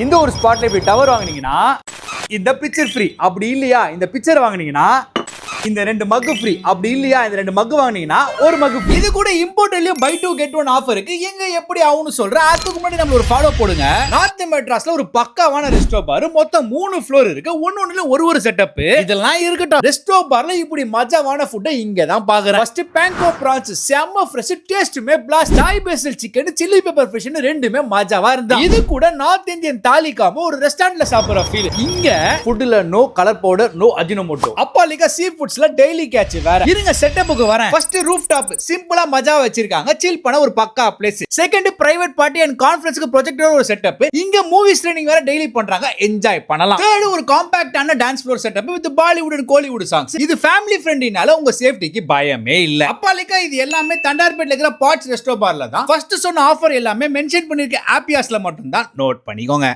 இந்த ஒரு ஸ்பாட்ல இப்படி டவர் வாங்குனீங்கன்னா இந்த பிக்சர் ஃப்ரீ, அப்படி இல்லையா இந்த பிக்சர் வாங்குனீங்கன்னா இந்த 2 மக் ஃப்ரீ, அப்படி இல்லையா இந்த 2 மக் வாங்குனீங்கன்னா ஒரு மக் ஃப்ரீ. இது கூட இம்போர்ட்லயும் பை 2 கெட் 1 ஆஃபர் இருக்கு. எங்க எப்படி ஆகும்னு சொல்றேன். அதுக்கு முன்னாடி நம்ம ஒரு ஃபாலோ போடுங்க. நார்த் மெட்ராஸ்ல ஒரு பக்காவான ரெஸ்டோ பார், மொத்தம் 3 ஃப்ளோர் இருக்கு. ஒவ்வொன்னுல ஒரு செட்டப். இதெல்லாம் இருக்கட்டும், ரெஸ்டோ பார்ல இப்படி மஜாவான ஃபுட் இங்க தான் பாக்குறேன். ஃபர்ஸ்ட் பேங்கோ பிரான்ஸ் செம்ம ஃப்ரெஷ், டேஸ்ட்டுமே blast. Thai basil chicken, chilli pepper fish ரெண்டுமே மஜாவா இருந்தா. இது கூட நார்த் இந்தியன் தாலி காம்போ ஒரு ரெஸ்டாரண்ட்ல சாப்பிடுற ஃபீல். இங்க ஃபுட்ல no colour powder, no Ajinomoto. அப்பாலிகா சீ ஃபுட்ஸ்ல டெய்லி கேட்ச் வேற. இருங்க செட்டப்புக்கு வரேன். ஃபர்ஸ்ட் ரூஃப் டாப் சிம்பிளா மஜா வச்சிருக்காங்க. சில் பண்ண ஒரு pakka place. Second private party and கான்ஃபரன்ஸ்க்கு ப்ரொஜெக்டர் ஒரு செட்டப். இங்க மூவி ஸ்கிரீனிங் வேற டெய்லி பண்றாங்க, என்ஜாய் பண்ணலாம். தேர்ட் ஒரு காம்பாக்டான dance floor setup with Bollywood and Kollywood songs. இது ஃபேமிலி ஃப்ரெண்ட்னால உங்க சேஃப்டிக்கு பயமே இல்ல. அப்பாலிகா இது எல்லாமே தண்டார்பேட்ல இருக்கிற பாட்ஸ் ரெஸ்டோ பார்ல தான். ஃபர்ஸ்ட் சொன்ன ஆஃபர் எல்லாமே மென்ஷன் பண்ணிருக்க ஆப்பியாஸ்ல மட்டும் தான், நோட் பண்ணிக்கோங்க.